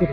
3۔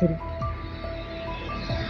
3۔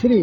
3